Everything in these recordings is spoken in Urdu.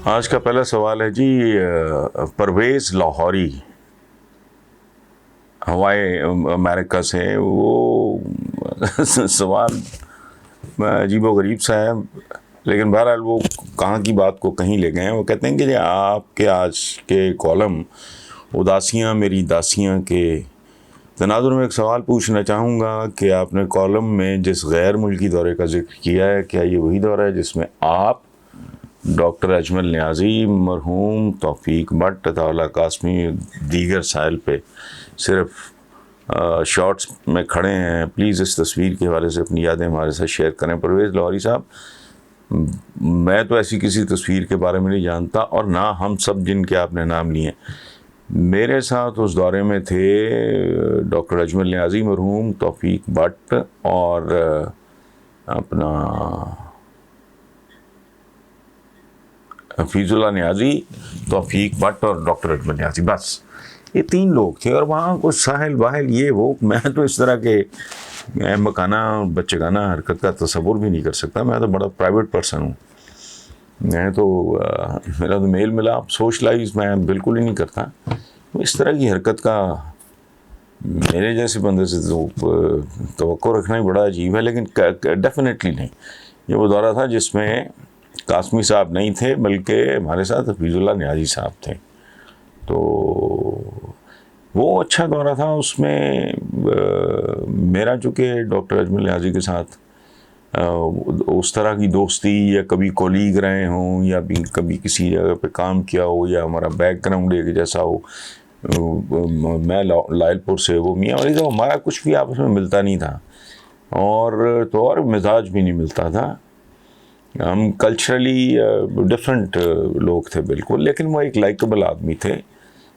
آج کا پہلا سوال ہے جی، پرویز لاہوری ہوائی امریکہ سے. وہ سوال عجیب و غریب سا ہے، لیکن بہرحال وہ کہاں کی بات کو کہیں لے گئے ہیں. وہ کہتے ہیں کہ آپ کے آج کے کالم اداسیاں میری داسیاں کے تناظر میں ایک سوال پوچھنا چاہوں گا کہ آپ نے کالم میں جس غیر ملکی دورے کا ذکر کیا ہے، کیا یہ وہی دورہ ہے جس میں آپ ڈاکٹر اجمل نیازی، مرحوم توفیق بٹ، عطا اللہ قاسمی، دیگر سائل پہ صرف شارٹس میں کھڑے ہیں؟ پلیز اس تصویر کے حوالے سے اپنی یادیں ہمارے ساتھ شیئر کریں. پرویز لاہوری صاحب، میں تو ایسی کسی تصویر کے بارے میں نہیں جانتا، اور نہ ہم سب جن کے آپ نے نام لیے. میرے ساتھ اس دورے میں تھے ڈاکٹر اجمل نیازی مرحوم، توفیق بٹ، اور اپنا حفیظ اللہ نیازی، توفیق بٹ اور ڈاکٹر اجمل نیازی. بس یہ تین لوگ تھے، اور وہاں کچھ ساحل واحل یہ وہ. میں تو اس طرح کے احمقانہ بچگانہ حرکت کا تصور بھی نہیں کر سکتا. میں تو بڑا پرائیویٹ پرسن ہوں. میں تو میرا تو میل ملاپ سوشلائز میں بالکل ہی نہیں کرتا. اس طرح کی حرکت کا میرے جیسے بندے سے تو توقع رکھنا ہی بڑا عجیب ہے، لیکن ڈیفینیٹلی نہیں. یہ وہ دورہ تھا جس میں قاسمی صاحب نہیں تھے، بلکہ ہمارے ساتھ حفیظ اللہ نیازی صاحب تھے. تو وہ اچھا دورہ تھا. اس میں میرا چونکہ ڈاکٹر اجمل نیازی کے ساتھ اس طرح کی دوستی یا کبھی کولیگ رہے ہوں یا بھی کبھی کسی جگہ پہ کام کیا ہو یا ہمارا بیک گراؤنڈ ایک جیسا ہو. میں لائل پور سے، وہ میاں والی، تو ہمارا کچھ بھی آپس میں ملتا نہیں تھا، اور مزاج بھی نہیں ملتا تھا. ہم کلچرلی ڈفرینٹ لوگ تھے بالکل، لیکن وہ ایک لائکبل آدمی تھے،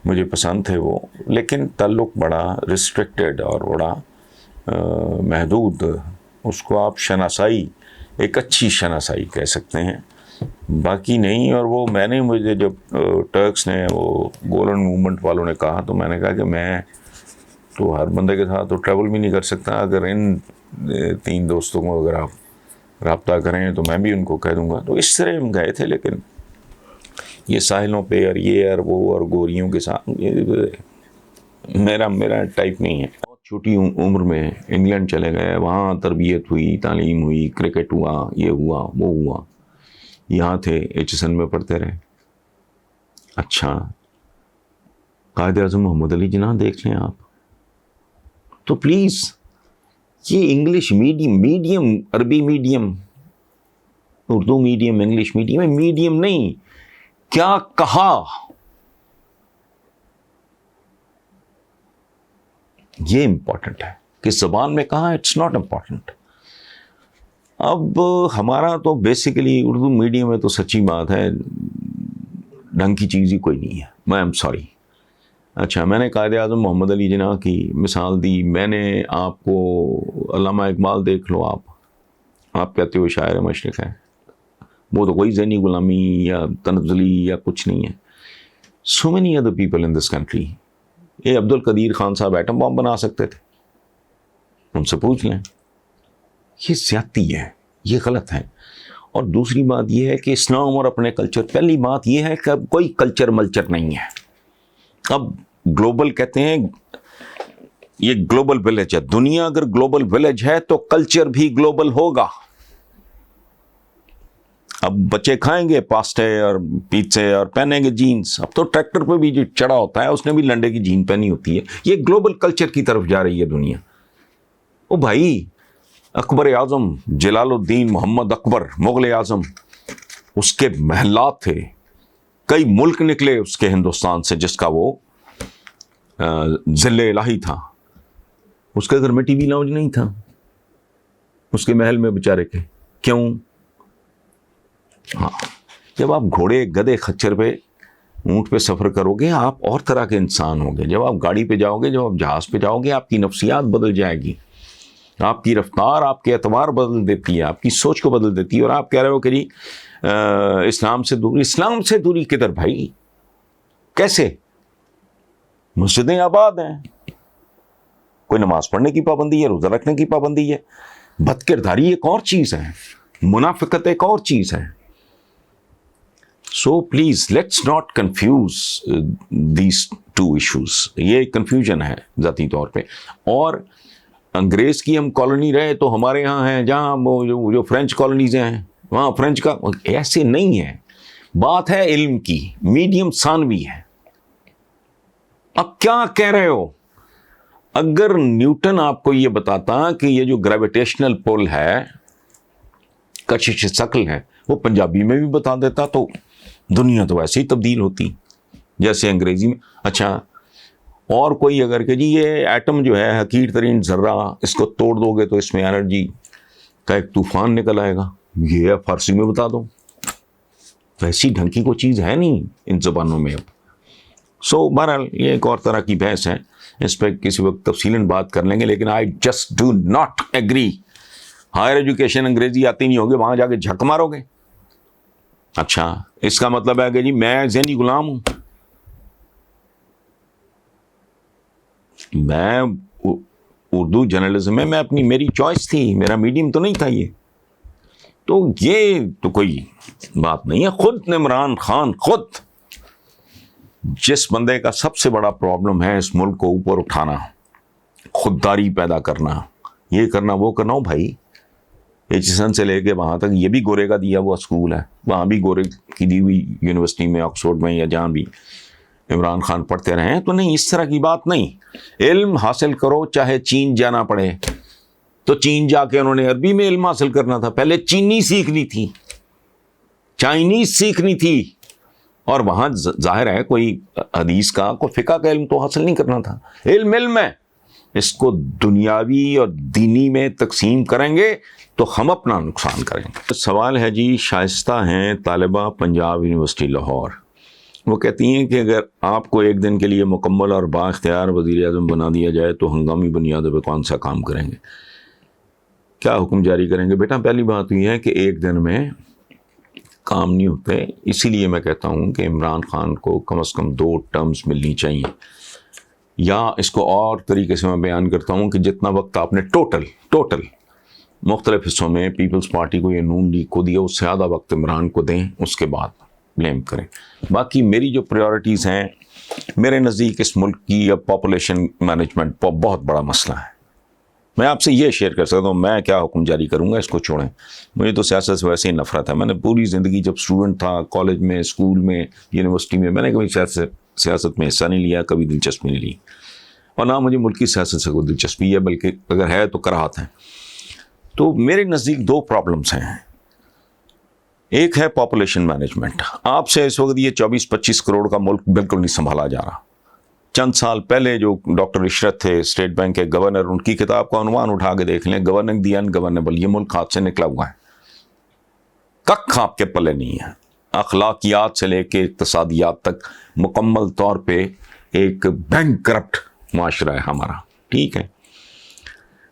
مجھے پسند تھے وہ. لیکن تعلق بڑا ریسٹرکٹیڈ اور بڑا محدود. اس کو آپ شناسائی، ایک اچھی شناسائی کہہ سکتے ہیں، باقی نہیں. اور وہ میں نے، مجھے جب ٹرکس نے، وہ گولڈن موومنٹ والوں نے کہا، تو میں نے کہا کہ میں تو ہر بندے کے ساتھ تو ٹریول بھی نہیں کر سکتا. اگر ان تین دوستوں کو اگر آپ رابطہ کریں تو میں بھی ان کو کہہ دوں گا. تو اس طرح ہم گئے تھے. لیکن یہ ساحلوں پہ اور یہ اور وہ اور گوریوں کے ساتھ میرا ٹائپ نہیں ہے. چھوٹی عمر میں انگلینڈ چلے گئے، وہاں تربیت ہوئی، تعلیم ہوئی، کرکٹ ہوا، یہ ہوا وہ ہوا. یہاں تھے HSN میں پڑھتے رہے. اچھا، قائد اعظم محمد علی جناح دیکھ لیں آپ. تو پلیز یہ انگلش میڈیم عربی medium, Urdu medium, English medium نہیں. کیا کہا، یہ امپورٹنٹ ہے. کس زبان میں کہا، اٹس ناٹ امپورٹنٹ. اب ہمارا تو بیسیکلی اردو میڈیم ہے، تو سچی بات ہے ڈھنگ کی چیز ہی کوئی نہیں ہے. میں ایم سوری. اچھا، میں نے قائد اعظم محمد علی جناح کی مثال دی. میں نے آپ کو علامہ اقبال دیکھ لو. آپ کہتے ہو شاعر مشرق ہے، وہ تو کوئی ذہنی غلامی یا تنزلی یا کچھ نہیں ہے. So many other people in this country. یہ عبد القدیر خان صاحب ایٹم بم بنا سکتے تھے، ان سے پوچھ لیں. یہ زیادتی ہے، یہ غلط ہے. اور دوسری بات یہ ہے کہ اسلام اور اپنے کلچر، پہلی بات یہ ہے کہ اب کوئی کلچر ملچر نہیں ہے. اب گلوبل کہتے ہیں، یہ گلوبل ولیج ہے. دنیا اگر گلوبل ولیج ہے تو کلچر بھی گلوبل ہوگا. اب بچے کھائیں گے پاستے اور پیزے اور پہنیں گے جینز. اب تو ٹریکٹر پہ بھی جو چڑھا ہوتا ہے اس نے بھی لنڈے کی جین پہنی ہوتی ہے. یہ گلوبل کلچر کی طرف جا رہی ہے دنیا. او بھائی، اکبر اعظم جلال الدین محمد اکبر مغل اعظم، اس کے محلات تھے. کئی ملک نکلے اس کے ہندوستان سے، جس کا وہ ذل الہی تھا. اس کے گھر میں ٹی وی لاؤنج نہیں تھا، اس کے محل میں بیچارے کے. کیوں؟ ہاں، جب آپ گھوڑے، گدے، خچر پہ، اونٹ پہ سفر کرو گے، آپ اور طرح کے انسان ہوں گے. جب آپ گاڑی پہ جاؤ گے، جب آپ جہاز پہ جاؤ گے، آپ کی نفسیات بدل جائے گی. آپ کی رفتار، آپ کے اعتبار بدل دیتی ہے، آپ کی سوچ کو بدل دیتی ہے. اور آپ کہہ رہے ہو کہ جی اسلام سے دوری. اسلام سے دوری کدھر بھائی؟ کیسے؟ مسجدیں آباد ہیں، کوئی نماز پڑھنے کی پابندی ہے، روزہ رکھنے کی پابندی ہے. بد کرداری ایک اور چیز ہے، منافقت ایک اور چیز ہے. So please let's not confuse these two issues. یہ کنفیوژن ہے ذاتی طور پہ. اور انگریز کی ہم کالونی رہے تو ہمارے یہاں ہیں جہاں وہ جو فرینچ کالونیز ہیں وہاں فرینچ کا, ایسے نہیں ہے. بات ہے علم کی, میڈیم ثانوی ہے. اب کیا کہہ رہے ہو؟ اگر نیوٹن آپ کو یہ بتاتا کہ یہ جو گریویٹیشنل پول ہے, کشش ثقل ہے, وہ پنجابی میں بھی بتا دیتا تو دنیا تو ویسے ہی تبدیل ہوتی جیسے انگریزی میں. اچھا, اور کوئی اگر کہ جی یہ ایٹم جو ہے حقیر ترین ذرہ, اس کو توڑ دو گے تو اس میں انرجی کا ایک طوفان نکل آئے گا, یہ فارسی میں بتا دو. ویسی ڈھنگ کی کوئی چیز ہے نہیں ان زبانوں میں اب. سو بہرحال یہ ایک اور طرح کی بحث ہے, اس پہ کسی وقت تفصیلاً بات کر لیں گے. لیکن I just do not agree. Higher education انگریزی آتی نہیں ہوگی, وہاں جا کے جھک مارو گے. اچھا, اس کا مطلب ہے کہ جی میں ذہنی غلام ہوں. میں اردو جرنلزم میں اپنی میری چوائس تھی, میرا میڈیم تو نہیں تھا یہ. تو یہ تو کوئی بات نہیں ہے. خود عمران خان, خود جس بندے کا سب سے بڑا پرابلم ہے اس ملک کو اوپر اٹھانا, خودداری پیدا کرنا, یہ کرنا وہ کرنا. ہو بھائی, ایچسن سے لے کے وہاں تک یہ بھی گورے کا دیا ہوا اسکول ہے, وہاں بھی گورے کی دی ہوئی یونیورسٹی میں, آکسفورڈ میں یا جہاں بھی عمران خان پڑھتے رہے ہیں. تو نہیں, اس طرح کی بات نہیں. علم حاصل کرو چاہے چین جانا پڑے. تو چین جا کے انہوں نے عربی میں علم حاصل کرنا تھا, پہلے چینی سیکھنی تھی, چائنیز سیکھنی تھی. اور وہاں ظاہر ہے کوئی حدیث کا, کوئی فقہ کا علم تو حاصل نہیں کرنا تھا. علم ہے, اس کو دنیاوی اور دینی میں تقسیم کریں گے تو ہم اپنا نقصان کریں گے. سوال ہے جی, شائستہ ہیں طالبہ, پنجاب یونیورسٹی لاہور. وہ کہتی ہیں کہ اگر آپ کو ایک دن کے لیے مکمل اور بااختیار وزیر اعظم بنا دیا جائے تو ہنگامی بنیادوں پہ کون سا کام کریں گے, کیا حکم جاری کریں گے؟ بیٹا پہلی بات یہ ہے کہ ایک دن میں کام نہیں ہوتے. اسی لیے میں کہتا ہوں کہ عمران خان کو کم از کم 2 ٹرمز ملنی چاہیے. یا اس کو اور طریقے سے میں بیان کرتا ہوں کہ جتنا وقت آپ نے ٹوٹل مختلف حصوں میں پیپلز پارٹی کو یا نون لیگ کو دیا, اس سے زیادہ وقت عمران کو دیں, اس کے بعد بلیم کریں. باقی میری جو پریورٹیز ہیں, میرے نزدیک اس ملک کی اب پاپولیشن مینجمنٹ بہت بڑا مسئلہ ہے. میں آپ سے یہ شیئر کر سکتا ہوں, میں کیا حکم جاری کروں گا اس کو چھوڑیں. مجھے تو سیاست سے ویسے ہی نفرت ہے. میں نے پوری زندگی جب اسٹوڈنٹ تھا, کالج میں, اسکول میں, یونیورسٹی میں نے کبھی سیاست میں حصہ نہیں لیا, کبھی دلچسپی نہیں لی, اور نہ مجھے ملکی سیاست سے کوئی دلچسپی ہے, بلکہ اگر ہے تو کراہت ہیں. تو میرے نزدیک 2 پرابلمس ہیں. ایک ہے پاپولیشن مینجمنٹ. آپ سے اس وقت یہ 24-25 کروڑ کا ملک بالکل نہیں سنبھالا جا رہا. چند سال پہلے جو ڈاکٹر عشرت تھے اسٹیٹ بینک کے گورنر, ان کی کتاب کا عنوان اٹھا کے دیکھ لیں, گورننگ دی انگورنیبل. یہ ملک ہاتھ سے نکلا ہوا ہے, کک آپ کے پلے نہیں ہے. اخلاقیات سے لے کے اقتصادیات تک مکمل طور پہ ایک بینک کرپٹ معاشرہ ہے ہمارا. ٹھیک ہے,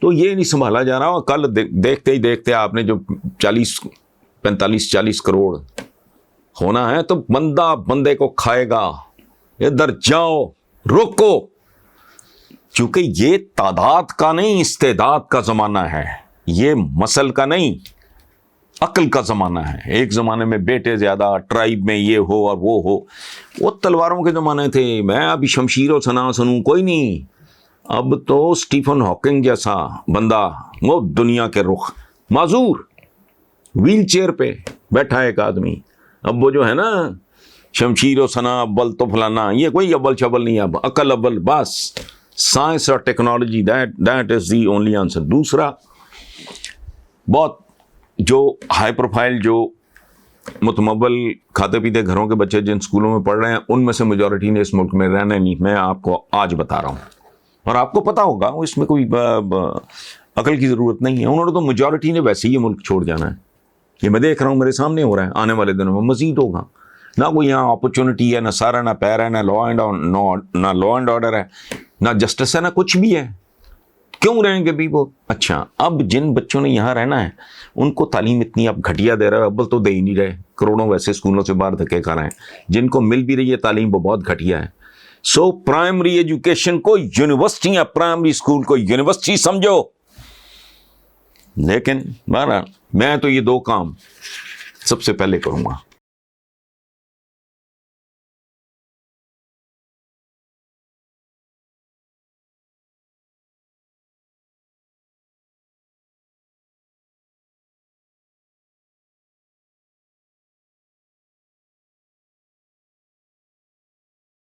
تو یہ نہیں سنبھالا جا رہا. اور کل دیکھتے ہی دیکھتے آپ نے جو 45-40 کروڑ ہونا ہے, تو بندہ بندے کو کھائے گا. ادھر جاؤ, رکو, چونکہ یہ تعداد کا نہیں استعداد کا زمانہ ہے, یہ مسل کا نہیں عقل کا زمانہ ہے. ایک زمانے میں بیٹے زیادہ, ٹرائب میں یہ ہو اور وہ ہو, وہ تلواروں کے زمانے تھے. میں ابھی شمشیر و سنا سنوں کوئی نہیں. اب تو اسٹیفن ہاکنگ جیسا بندہ, وہ دنیا کے رخ, معذور, ویل چیئر پہ بیٹھا ایک آدمی. اب وہ جو ہے نا شمشیر و سنا اول تو فلانا, یہ کوئی اول شبل نہیں, اب عقل اول بس. سائنس اور technology, that is the only answer. دوسرا, بہت جو ہائی پروفائل, جو متمول کھاتے پیتے گھروں کے بچے جن اسکولوں میں پڑھ رہے ہیں, ان میں سے میجورٹی نے اس ملک میں رہنا نہیں. میں آپ کو آج بتا رہا ہوں, اور آپ کو پتا ہوگا, اس میں کوئی عقل کی ضرورت نہیں ہے. انہوں نے تو میجورٹی نے ویسے ہی یہ ملک چھوڑ جانا ہے. یہ میں دیکھ رہا ہوں, میرے سامنے ہو رہا ہے. آنے والے دنوں میں مزید ہوگا. نہ کوئی یہاں اپرچونٹی ہے, نہ سارا, نہ پیر ہے, نہ لا اینڈ آرڈر ہے, نہ جسٹس ہے, نہ کچھ بھی ہے. کیوں رہیں گے بھی وہ؟ اچھا, اب جن بچوں نے یہاں رہنا ہے ان کو تعلیم اتنی اب گھٹیا دے رہا ہے, اول تو دے ہی نہیں رہے, کروڑوں ویسے اسکولوں سے باہر دھکے کھا رہے ہیں. جن کو مل بھی رہی ہے تعلیم وہ بہت گھٹیا ہے. سو پرائمری ایجوکیشن کو یونیورسٹی یا پرائمری اسکول کو یونیورسٹی سمجھو. لیکن بہرحال میں تو یہ 2 کام سب سے پہلے کروں گا.